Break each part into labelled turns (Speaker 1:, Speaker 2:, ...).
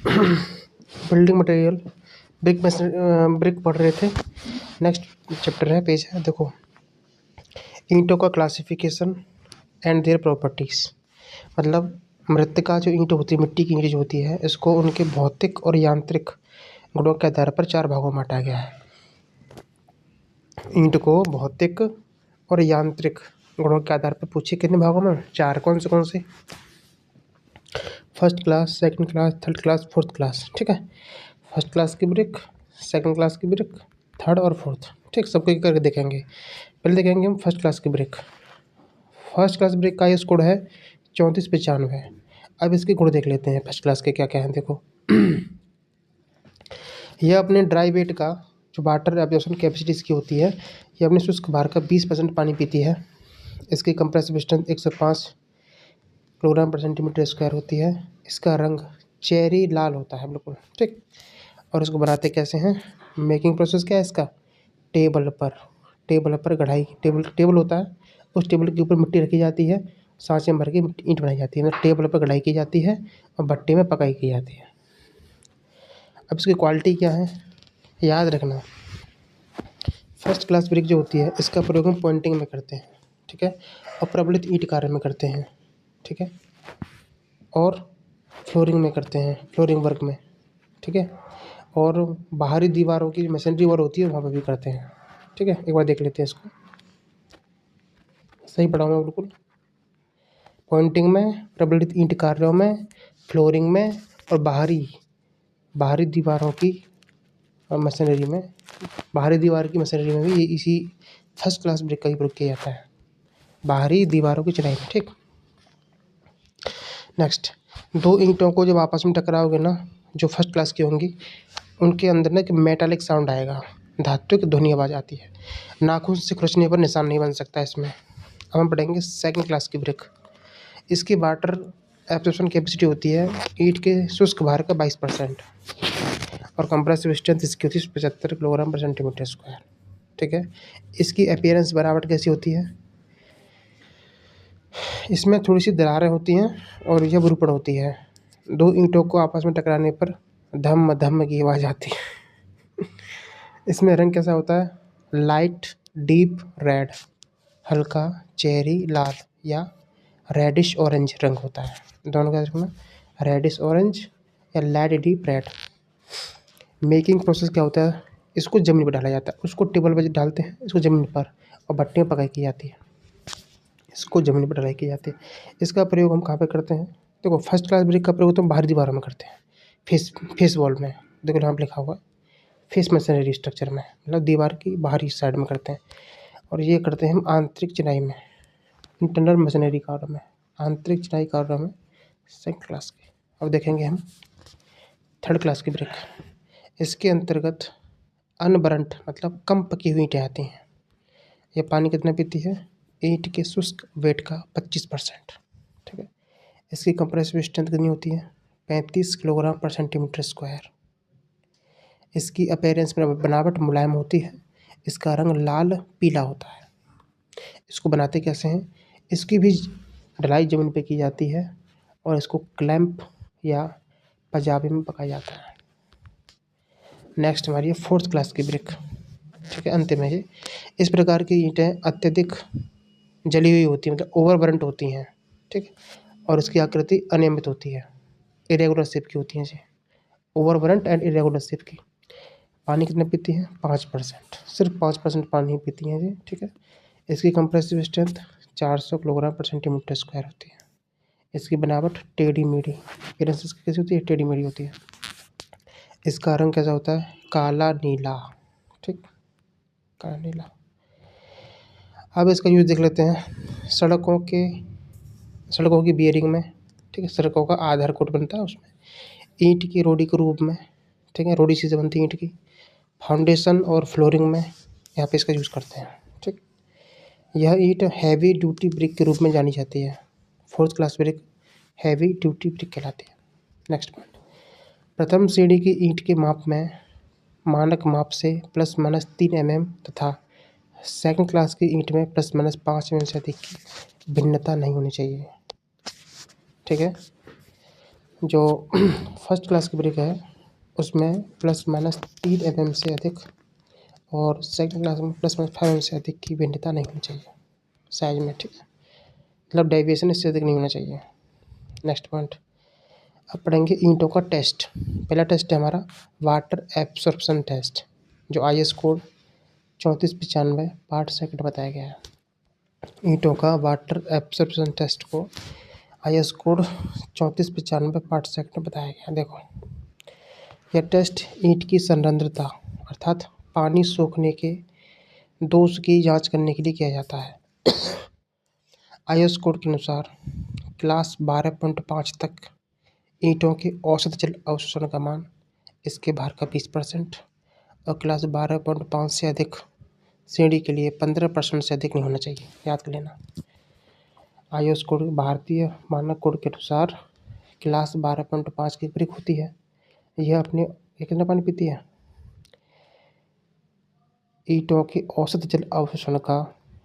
Speaker 1: Building material, brick पढ़ रहे थे। नेक्स्ट चैप्टर है, पेज है, देखो, ईंटों का क्लासिफिकेशन एंड देयर प्रॉपर्टीज। मतलब मृत्तिका जो ईंट होती है, मिट्टी की ईंट जो होती है, इसको उनके भौतिक और यांत्रिक गुणों के आधार पर 4 भागों में बांटा गया है। ईंट को भौतिक और यांत्रिक गुणों के आधार पर पूछे कितने भागों में? 4। कौन से? First class, second class, third class, fourth class. ठीक है, फर्स्ट क्लास की ब्रिक, सेकंड क्लास की ब्रिक, थर्ड और फोर्थ। ठीक, सबको एक करके देखेंगे। पहले देखेंगे हम फर्स्ट क्लास की ब्रिक। फर्स्ट क्लास ब्रिक का IS कोड है 3495। अब इसके गुण देख लेते हैं फर्स्ट क्लास के क्या क्या हैं। देखो, यह अपने ड्राई वेट का जो वाटर एब्जॉर्प्शन कैपेसिटी इसकी होती है, यह अपने शुष्क भार का 20% पानी पीती है। इसकी कंप्रेसिव स्ट्रेंथ 105 किलोग्राम पर सेंटीमीटर स्क्वायर होती है। इसका रंग चेरी लाल होता है, बिल्कुल ठीक। और इसको बनाते कैसे हैं? मेकिंग प्रोसेस क्या है इसका? टेबल पर कढ़ाई, टेबल होता है, उस टेबल के ऊपर मिट्टी रखी जाती है, सांचे में भर के ईंट बनाई जाती है। मतलब टेबल पर कढ़ाई की जाती है और भट्टे में पकाई की जाती है। अब इसकी क्वालिटी क्या है, याद रखना। फर्स्ट क्लास ब्रिक जो होती है, इसका प्रयोग हम पॉइंटिंग में करते हैं, ठीक है, और प्रबलित ईंट कार्य में करते हैं, ठीक है, और फ्लोरिंग में करते हैं, फ्लोरिंग वर्क में, ठीक है, और बाहरी दीवारों की मशीनरी वर्क होती है वहाँ पर भी करते हैं। ठीक है, एक बार देख लेते हैं इसको, सही पढ़ाऊँगा बिल्कुल। पॉइंटिंग में, प्रबलित ईंट कार्यों में, फ्लोरिंग में, और बाहरी दीवारों की मशीनरी में, बाहरी दीवार की मशीनरी में भी इसी फर्स्ट क्लास ब्रिक का ही प्रयोग किया जाता है, बाहरी दीवारों की चिनाई में। ठीक, नेक्स्ट, 2 ईंटों को जब आपस में टकराओगे ना, जो फर्स्ट क्लास की होंगी, उनके अंदर ना एक मेटालिक साउंड आएगा, धात्विक ध्वनि आवाज़ आती है। नाखून से खुरचने पर निशान नहीं बन सकता इसमें। अब हम पढ़ेंगे सेकंड क्लास की ब्रिक। इसकी वाटर एब्जॉर्प्शन कैपेसिटी होती है ईंट के शुष्क भार का 22%, और कंप्रेसिव स्ट्रेंथ इसकी होती है 75 किलोग्राम पर सेंटीमीटर स्क्वायर। ठीक है, इसकी अपीयरेंस बनावट कैसी होती है? इसमें थोड़ी सी दरारें होती हैं और यह विरूपण होती है। 2 ईंटों को आपस में टकराने पर धम धम की आवाज़ आती है। इसमें रंग कैसा होता है? लाइट डीप रेड, हल्का चेरी लाल या रेडिश ऑरेंज रंग होता है। दोनों का रखना, रेडिश ऑरेंज या light deep red. Making process क्या होता है? इसको ज़मीन पर डाला जाता है, उसको टेबल पर डालते हैं, इसको ज़मीन पर, और भट्टे में पकाई की जाती है। इसको ज़मीन पर डालाई की जाती है। इसका प्रयोग हम कहाँ पे करते हैं? देखो, फर्स्ट क्लास ब्रिक का प्रयोग तो हम बाहरी दीवारों में करते हैं, फेस वॉल में, देखो यहाँ पे लिखा हुआ है, फेस मशीनरी स्ट्रक्चर में, मतलब दीवार की बाहरी साइड में करते हैं। और ये करते हैं हम आंतरिक चिनाई में, इंटरनल मशीनरी कार्यों में, आंतरिक चिनाई कार्यों में सेकंड क्लास की। अब देखेंगे हम थर्ड क्लास की ब्रिक। इसके अंतर्गत अनबरंट मतलब कम पकी हुई ईंटें आती हैं। ये पानी कितना पीती है? ईंट के शुष्क वेट का 25%। ठीक है, इसकी कंप्रेसिव स्ट्रेंथ कितनी होती है? 35 किलोग्राम पर सेंटीमीटर स्क्वायर। इसकी अपीयरेंस में बनावट मुलायम होती है। इसका रंग लाल पीला होता है। इसको बनाते कैसे हैं? इसकी भी ढलाई ज़मीन पे की जाती है और इसको क्लैंप या पजाबे में पकाया जाता है। नेक्स्ट हमारी है फोर्थ क्लास की ब्रिक। ठीक है, अंतिम है ये। इस प्रकार की ईंटें अत्यधिक जली हुई होती हैं, मतलब ओवरबर्न्ट होती हैं। ठीक, और इसकी आकृति अनियमित होती है, इरेगुलर शेप की होती हैं जी, ओवरबर्न्ट एंड इरेगुलर शेप की। पानी कितना पीती हैं? 5%, सिर्फ 5% पानी ही पीती हैं जी। ठीक है, इसकी कंप्रेसिव स्ट्रेंथ 400 किलोग्राम पर सेंटीमीटर स्क्वायर होती है। इसकी बनावट टेढ़ी मेढ़ी, अपीयरेंस इसकी कैसी होती है? टेढ़ी मेढ़ी होती है। इसका रंग कैसा होता है? काला नीला। ठीक, काला नीला। अब इसका यूज़ देख लेते हैं सड़कों की बियरिंग में। ठीक है, सड़कों का आधार कोट बनता है उसमें, ईंट की रोडी के रूप में। ठीक है, रोडी से बनती है ईंट की। फाउंडेशन और फ्लोरिंग में यहाँ पे इसका यूज़ करते हैं। ठीक, यह ईंट हैवी ड्यूटी ब्रिक के रूप में जानी जाती है। Fourth class brick heavy duty brick कहलाती है। नेक्स्ट पॉइंट, प्रथम श्रेणी की ईंट के माप में मानक माप से ±3 mm तथा सेकंड क्लास की ईंट में ±5 mm से अधिक की भिन्नता नहीं होनी चाहिए। ठीक है, जो फर्स्ट क्लास की ब्रिक है उसमें प्लस माइनस 3 mm से अधिक और सेकंड क्लास में प्लस माइनस 5 mm से अधिक की भिन्नता नहीं होनी चाहिए साइज में, ठीक है, मतलब डेविएशन इससे अधिक नहीं होना चाहिए। नेक्स्ट पॉइंट, अब पढ़ेंगे ईंटों का टेस्ट। पहला टेस्ट है हमारा वाटर एब्सॉर्प्शन टेस्ट, जो IS कोड 3495 पार्ट सेकंड बताया गया है। ईंटों का वाटर एब्सॉर्प्शन टेस्ट को IS कोड 3495 पार्ट सेकंड बताया गया। देखो, यह टेस्ट ईंट की संरंध्रता अर्थात पानी सोखने के दोष की जांच करने के लिए किया जाता है। IS कोड के अनुसार क्लास 12.5 तक ईंटों के औसत जल अवशोषण का मान इसके भार का 20% और क्लास 12.5 से अधिक श्रेणी के लिए 15% से अधिक नहीं होना चाहिए, याद कर लेना। IS कोड भारतीय मानक कोड के अनुसार क्लास 12.5 की ब्रिक होती है, यह अपने कितना पानी पीती है, ईंटों के औसत जल अवशोषण का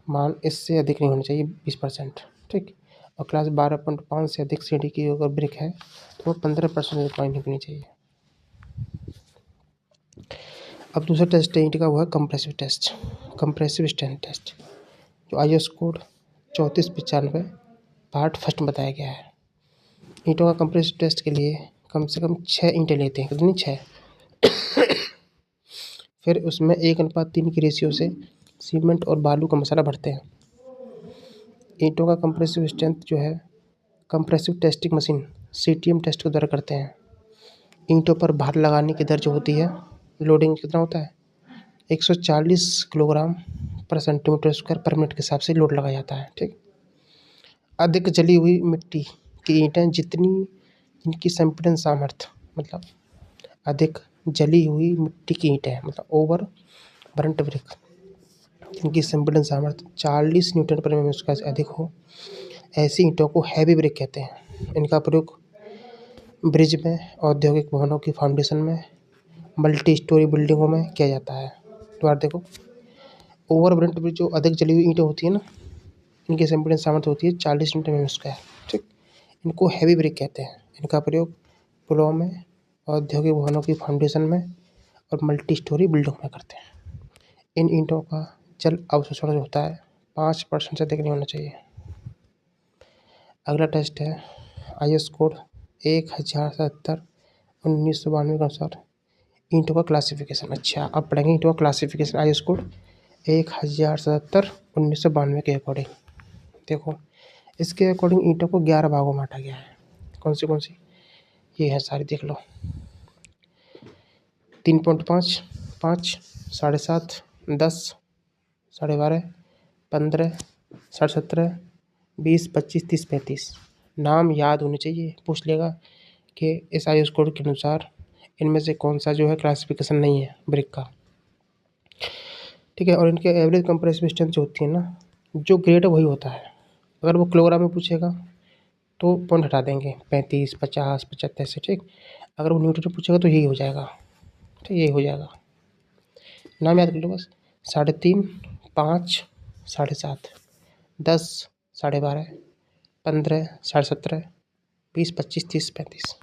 Speaker 1: मान इससे अधिक नहीं होना चाहिए 20%, ठीक। और क्लास 12.5 से अधिक श्रेणी की अगर ब्रिक है तो 15% पानी नहीं पीनी चाहिए। अब दूसरा टेस्ट है ईंट का, वो है compressive test, compressive strength test, जो IS कोड 3495 पार्ट फर्स्ट में बताया गया है। ईंटों का कंप्रेसिव टेस्ट के लिए कम से कम 6 ईंटें लेते हैं, कितनी 6 फिर उसमें 1:3 की रेशियो से सीमेंट और बालू का मसाला भरते हैं। ईंटों का कंप्रेसिव स्ट्रेंथ जो है compressive testing machine CTM test के द्वारा करते हैं। ईंटों पर भार लगाने की दर जो होती है, लोडिंग कितना होता है, 140 किलोग्राम पर सेंटीमीटर स्क्वायर पर मिनट के हिसाब से लोड लगाया जाता है, ठीक। अधिक जली हुई मिट्टी की ईंटें जितनी इनकी संपीड़न सामर्थ्य, मतलब अधिक जली हुई मिट्टी की ईंटें मतलब ओवर बर्न्ट ब्रिक, जिनकी संपीड़न सामर्थ्य 40 न्यूटन पर mm स्क्वायर से अधिक हो, ऐसी ईंटों को हैवी ब्रिक कहते हैं। इनका प्रयोग ब्रिज में, औद्योगिक भवनों की फाउंडेशन में, मल्टी स्टोरी बिल्डिंगों में किया जाता है। दोबारा देखो, ओवर बर्न्ट ब्रिक जो अधिक जली हुई ईंटें होती है ना, इनकी संपीड़न सामर्थ्य होती है 40 न्यूटन mm स्क्वायर, ठीक। इनको हैवी ब्रिक कहते हैं। इनका प्रयोग पुलों में, औद्योगिक भवनों की फाउंडेशन में और मल्टी स्टोरी बिल्डिंग में करते हैं। इन ईंटों का जल अवशोषण जो होता है 5% से अधिक नहीं होना चाहिए। अगला टेस्ट है IS कोड 1070 1992 के अनुसार ईंटों का क्लासिफिकेशन। अच्छा, अब पढ़ेंगे ईंटों का क्लासिफिकेशन IS कोड 1070 1992 के अकॉर्डिंग। देखो, इसके अकॉर्डिंग ईंटों को 11 भागों में बांटा गया है। कौन सी ये है सारी, देख लो। 3.5, 5, 7.5, 10, 12.5, 15, 17, 20, 25, 30, 35 नाम याद होने चाहिए। पूछ लेगा कि इस IS कोड के अनुसार इनमें से कौन सा जो है क्लासिफिकेशन नहीं है ब्रिक का, ठीक है। और इनके एवरेज कंप्रेसिव स्ट्रेंथ जो होती है ना, जो ग्रेड है वही होता है। अगर वो किलोग्राम में पूछेगा तो पॉइंट हटा देंगे, 35, 50, 75 से, ठीक। अगर वो न्यूटन में पूछेगा तो यही हो जाएगा, ठीक, यही हो जाएगा। नाम याद कर लो बस, 3.5, 5, 7.5, 10, 12.5, 15, 17, 20, 25, 30, 35।